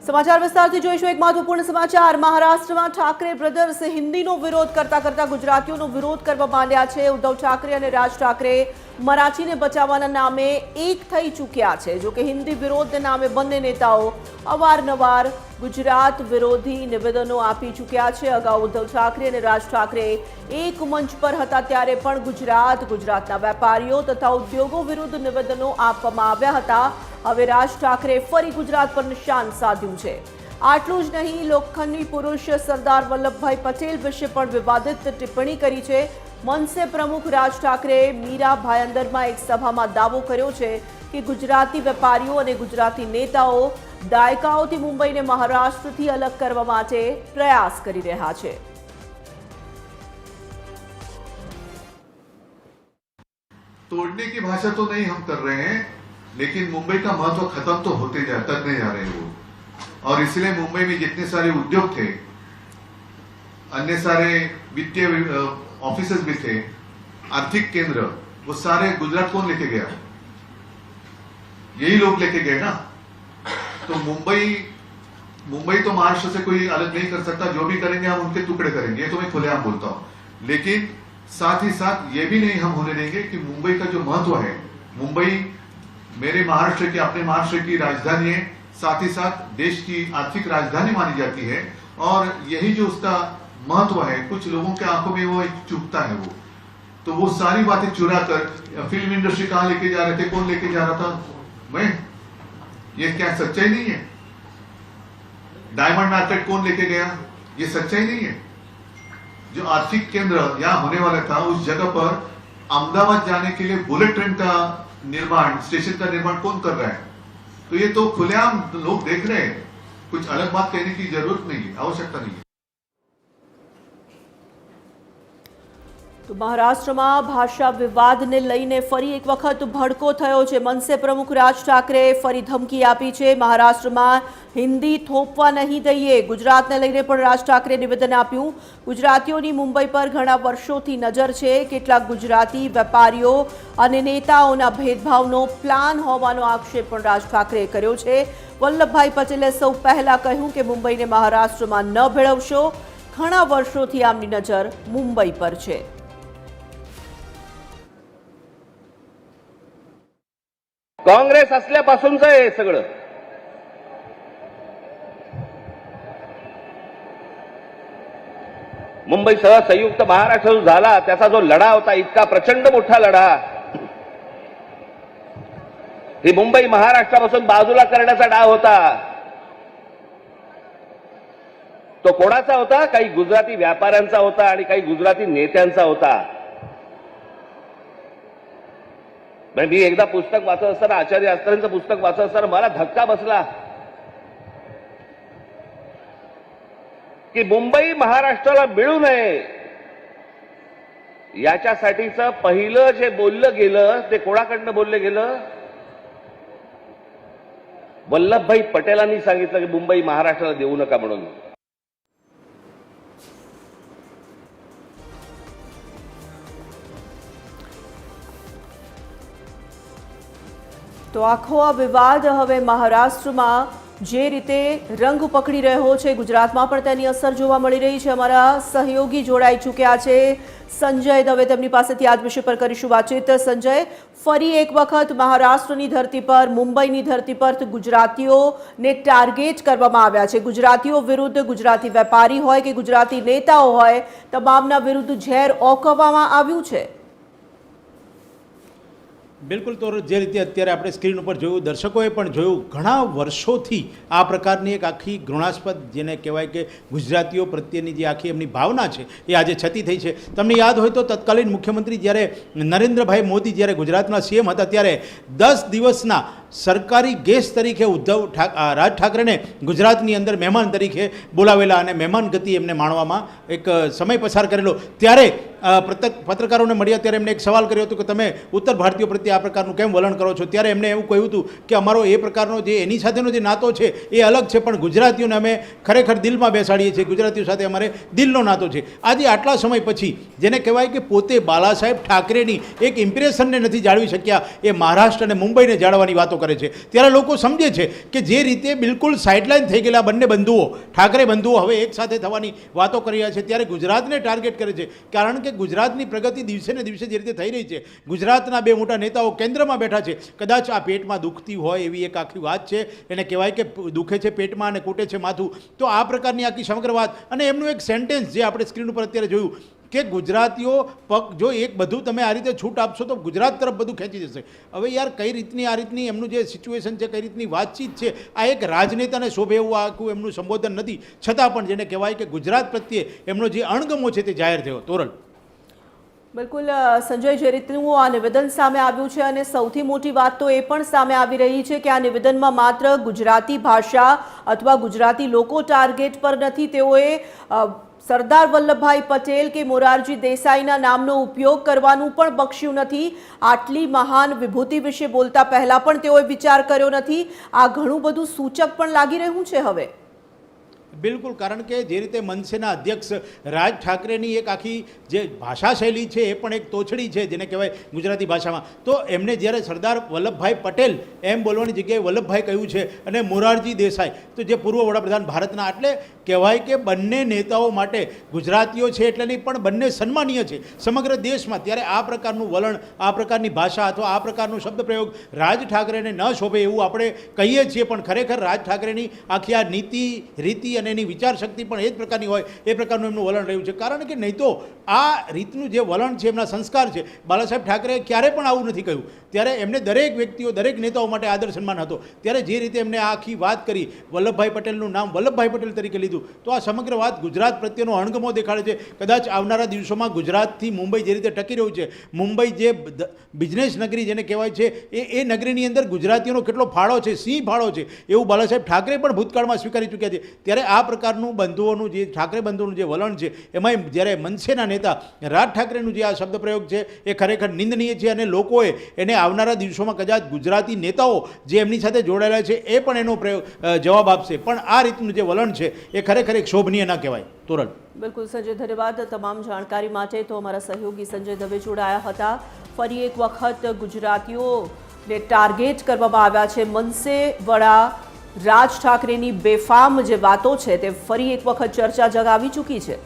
समाचार विस्तारથી જોઈશું એક મહત્વપૂર્ણ સમાચાર। મહારાષ્ટ્રમાં ઠાકરે બ્રધર્સ હિન્દીનો વિરોધ કરતા ગુજરાતીઓનો વિરોધ કરવા માંડ્યા છે। ઉદ્ધવ ઠાકરે અને રાજ ઠાકરે મરાઠીને બચાવવાના નામે એક થઈ ચૂક્યા છે। જો કે હિન્દી વિરોધના નામે બંને નેતાઓ અવારનવાર ગુજરાત વિરોધી નિવેદનો આપી ચૂક્યા છે। અગાઉ ઉદ્ધવ ઠાકરે અને રાજ ઠાકરે એક મંચ પર હતા ત્યારે પણ ગુજરાતના વેપારીઓ તથા ઉદ્યોગો વિરુદ્ધ નિવેદનો આપવામાં આવ્યા હતા। હવે રાજ ઠાકરે ફરી ગુજરાત પર નિશાન સાધ્યું છે। આટલું જ નહીં, લોખંડી પુરુષ સરદાર વલ્લભભાઈ પટેલ વિશે પણ વિવાદિત ટિપ્પણી કરી છે। મનસે પ્રમુખ રાજ ઠાકરેએ મીરા ભાયંદરમાં એક સભામાં દાવો કર્યો છે કે ગુજરાતી વેપારીઓ અને ગુજરાતી નેતાઓ દાયકાઓથી મુંબઈને મહારાષ્ટ્રથી અલગ કરવા માટે પ્રયાસ કરી રહ્યા છે। तोड़ने की भाषा तो नहीं हम कर रहे हैं, लेकिन मुंबई का महत्व खत्म तो होते करने जा रहे हैं वो, और इसलिए मुंबई में जितने सारे उद्योग थे, अन्य सारे वित्तीय ऑफिसेस भी थे, आर्थिक केंद्र, वो सारे गुजरात कौन लेके गया? यही लोग लेके गए ना। तो मुंबई तो महाराष्ट्र से कोई अलग नहीं कर सकता। जो भी करेंगे हम उनके टुकड़े करेंगे, ये तो मैं खुलेआम बोलता हूं। लेकिन साथ ही साथ ये भी नहीं हम होने देंगे कि मुंबई का जो महत्व है, मुंबई मेरे महाराष्ट्र की, अपने महाराष्ट्र की राजधानी है, साथ ही साथ देश की आर्थिक राजधानी मानी जाती है, और यही जो उसका महत्व है, कुछ लोगों के आंखों में वो चुभता है। वो तो वो सारी बातें चुरा कर फिल्म इंडस्ट्री कहां लेके जा रहे थे, कौन लेके जा रहा था? मैं, ये क्या सच्चाई नहीं है? डायमंड मार्केट कौन लेके गया? ये सच्चाई नहीं है? जो आर्थिक केंद्र यहां होने वाला था, उस जगह पर अहमदाबाद जाने के लिए बुलेट ट्रेन का निर्माण, स्टेशन का निर्माण कौन कर रहा है? तो ये तो खुलेआम लोग देख रहे हैं। कुछ अलग बात कहने की जरूरत नहीं है, आवश्यकता नहीं है। તો મહારાષ્ટ્રમાં ભાષા વિવાદને લઈને ફરી એક વખત ભડકો થયો છે। મનસે પ્રમુખ રાજ ઠાકરેએ ફરી ધમકી આપી છે। મહારાષ્ટ્રમાં હિન્દી થોપવા નહીં દઈએ, ગુજરાતને લઈને પણ રાજ ઠાકરે નિવેદન આપ્યું। ગુજરાતીઓની મુંબઈ પર ઘણા વર્ષોથી નજર છે। કેટલાક ગુજરાતી વેપારીઓ અને નેતાઓના ભેદભાવનો પ્લાન હોવાનો આક્ષેપ પણ રાજ ઠાકરેએ કર્યો છે। વલ્લભભાઈ પટેલે સૌ પહેલા કહ્યું કે મુંબઈને મહારાષ્ટ્રમાં ન ભેળવશો। ઘણા વર્ષોથી આમની નજર મુંબઈ પર છે। काँग्रेस असल्यापासूनच हे सगळं। मुंबईसह संयुक्त महाराष्ट्र झाला त्याचा जो लढा होता, इतका प्रचंड मोठा लढा, ही मुंबई महाराष्ट्रापासून बाजूला करण्याचा डाव होता। तो कोणाचा होता? काही गुजराती व्यापाऱ्यांचा होता आणि काही गुजराती नेत्यांचा होता। मी एकदा पुस्तक वाचत असताना, आचार्य आस्तांचं पुस्तक वाचत असताना मला धक्का बसला की मुंबई महाराष्ट्राला मिळू नये याच्यासाठीचं पहिलं जे बोललं गेलं ते कोणाकडनं बोललं गेलं? वल्लभभाई पटेलांनी सांगितलं की मुंबई महाराष्ट्राला देऊ नका म्हणून। તો આખો આ વિવાદ હવે મહારાષ્ટ્રમાં જે રીતે રંગ પકડી રહ્યો છે, ગુજરાતમાં પણ તેની અસર જોવા મળી રહી છે। અમારા સહયોગી જોડાઈ ચૂક્યા છે સંજય દવે, તેમની પાસેથી આ વિષય પર કરીશું વાતચીત। સંજય, ફરી એક વખત મહારાષ્ટ્રની ધરતી પર, મુંબઈની ધરતી પર ગુજરાતીઓને ટાર્ગેટ કરવામાં આવ્યા છે। ગુજરાતીઓ વિરુદ્ધ, ગુજરાતી વેપારી હોય કે ગુજરાતી નેતાઓ હોય, તમામના વિરુદ્ધ ઝેર ઓકવવામાં આવ્યું છે। બિલકુલ, તો જે રીતે અત્યારે આપણે સ્ક્રીન ઉપર જોયું, દર્શકોએ પણ જોયું, ઘણા વર્ષોથી આ પ્રકારની એક આખી ઘૃણાસ્પદ, જેને કહેવાય કે ગુજરાતીઓ પ્રત્યેની જે આખી એમની ભાવના છે એ આજે છતી થઈ છે। તમને યાદ હોય તો તત્કાલીન મુખ્યમંત્રી જ્યારે નરેન્દ્રભાઈ મોદી જ્યારે ગુજરાતના સીએમ હતા ત્યારે 10 દિવસના સરકારી ગેસ્ટ તરીકે રાજ ઠાકરેને ગુજરાતની અંદર મહેમાન તરીકે બોલાવેલા અને મહેમાન ગતિ એમને માણવામાં એક સમય પસાર કરેલો। ત્યારે પત્રકારોને મળ્યા ત્યારે એમને એક સવાલ કર્યો હતો કે તમે ઉત્તર ભારતીયો પ્રત્યે આ પ્રકારનું કેમ વલણ કરો છો? ત્યારે એમણે એવું કહ્યું હતું કે અમારો એ પ્રકારનો જે એની સાથેનો જે નાતો છે એ અલગ છે, પણ ગુજરાતીઓને અમે ખરેખર દિલમાં બેસાડીએ છીએ, ગુજરાતીઓ સાથે અમારે દિલનો નાતો છે। આજે આટલા સમય પછી જેને કહેવાય કે પોતે બાલા સાહેબ ઠાકરેની એક ઇમ્પ્રેશનને નથી જાળવી શક્યા, એ મહારાષ્ટ્ર અને મુંબઈને જાળવવાની વાતો કરે છે ત્યારે લોકો સમજે છે કે જે રીતે બિલકુલ સાઇડલાઇન થઈ ગયેલા બંને બંધુઓ ઠાકરે બંધુઓ હવે એક સાથે થવાની વાતો કરી રહ્યા છે ત્યારે ગુજરાતને ટાર્ગેટ કરે છે કારણ કે ગુજરાતની પ્રગતિ દિવસે ને દિવસે જે રીતે થઈ રહી છે, ગુજરાતના બે મોટા નેતાઓ કેન્દ્રમાં બેઠા છે, કદાચ આ પેટમાં દુખતી હોય એવી એક આખી વાત છે, એને કહેવાય કે દુખે છે પેટમાં અને કૂટે છે માથું, તો આ પ્રકારની આખી સમગ્ર વાત અને એમનું એક સેન્ટેન્સ જે આપણે સ્ક્રીન ઉપર અત્યારે જોયું કે ગુજરાતીઓ પગ જો એક બધું તમે આ રીતે છૂટ આપશો તો ગુજરાત તરફ બધું ખેંચી જશે. હવે યાર કઈ રીતની આ રીતની એમનું જે સિચ્યુએશન છે, કઈ રીતની વાતચીત છે, આ એક રાજનેતાને શોભે એવું આખું એમનું સંબોધન નથી, છતાં પણ જેને કહેવાય કે ગુજરાત પ્રત્યે એમનો જે અણગમો છે તે જાહેર થયો. તોરલ. બિલકુલ સંજય, જે રીતનું આ નિવેદન સામે આવ્યું છે અને સૌથી મોટી વાત તો એ પણ સામે આવી રહી છે કે આ નિવેદનમાં માત્ર ગુજરાતી ભાષા અથવા ગુજરાતી લોકો ટાર્ગેટ પર નથી, તેઓએ સરદાર વલ્લભભાઈ પટેલ કે મોરારજી દેસાઈના નામનો ઉપયોગ કરવાનું પણ બખ્શ્યું નથી. આટલી મહાન વિભૂતિ વિશે બોલતા પહેલા પણ તેઓએ વિચાર કર્યો નથી. આ ઘણું બધું સૂચક પણ લાગી રહ્યું છે હવે. બિલકુલ, કારણ કે જે રીતે મનસેના અધ્યક્ષ રાજ ઠાકરેની એક આખી જે ભાષા શૈલી છે એ પણ એક તોછડી છે જેને કહેવાય ગુજરાતી ભાષામાં, તો એમને જ્યારે સરદાર વલ્લભભાઈ પટેલ એમ બોલવાની જગ્યાએ વલ્લભભાઈ કહ્યું છે અને મોરારજી દેસાઈ તો જે પૂર્વ વડાપ્રધાન ભારતના, એટલે કહેવાય કે બંને નેતાઓ માટે ગુજરાતીઓ છે એટલે નહીં પણ બંને સન્માનીય છે સમગ્ર દેશમાં. ત્યારે આ પ્રકારનું વલણ, આ પ્રકારની ભાષા અથવા આ પ્રકારનું શબ્દ પ્રયોગ રાજ ઠાકરેને ન શોભે એવું આપણે કહીએ છીએ, પણ ખરેખર રાજ ઠાકરેની આખી આ નીતિ રીતિ અને એની વિચારશક્તિ પણ એ જ પ્રકારની હોય એ પ્રકારનું એમનું વલણ રહ્યું છે. કારણ કે નહીં તો આ રીતનું જે વલણ છે, એમના સંસ્કાર છે, બાલા સાહેબ ઠાકરે ક્યારે પણ આવું નથી કહ્યું. ત્યારે એમને દરેક વ્યક્તિઓ, દરેક નેતાઓ માટે આદર સન્માન હતો. ત્યારે જે રીતે એમને આખી વાત કરી, વલ્લભભાઈ પટેલનું નામ વલ્લભભાઈ પટેલ તરીકે લીધું, તો આ સમગ્ર વાત ગુજરાત પ્રત્યેનો અણગમો દેખાડે છે. કદાચ આવનારા દિવસોમાં ગુજરાતથી મુંબઈ જે રીતે ટકી રહ્યું છે, મુંબઈ જે બિઝનેસ નગરી જેને કહેવાય છે, એ નગરીની અંદર ગુજરાતીઓનો કેટલો ફાળો છે, સિંહ ફાળો છે, એવું બાલા સાહેબ ઠાકરે પણ ભૂતકાળમાં સ્વીકારી ચૂક્યા છે. ત્યારે આ પ્રકારનું બંધુઓનું જે ઠાકરે બંધુઓનું જે વલણ છે, એમાં જ્યારે મનસેના નેતા રાજ ઠાકરેનું જે આ શબ્દ પ્રયોગ છે એ ખરેખર નિંદનીય છે અને લોકોએ એને આવનારા દિવસોમાં કદાચ ગુજરાતી નેતાઓ જે એમની સાથે જોડાયેલા છે એ પણ એનો જવાબ આપશે. પણ આ રીતનું જે વલણ છે એ ખરેખર એક શોભનીય ના કહેવાય. તોરલ. બિલકુલ સંજય, ધન્યવાદ તમામ જાણકારી માટે. તો અમારા સહયોગી સંજય દવે જોડાયા હતા. ફરી એક વખત ગુજરાતીઓને ટાર્ગેટ કરવામાં આવ્યા છે. મનસે વડા રાજ ઠાકરેની બેફામ જે વાતો છે તે ફરી એક વખત ચર્ચા જગાવી ચૂકી છે.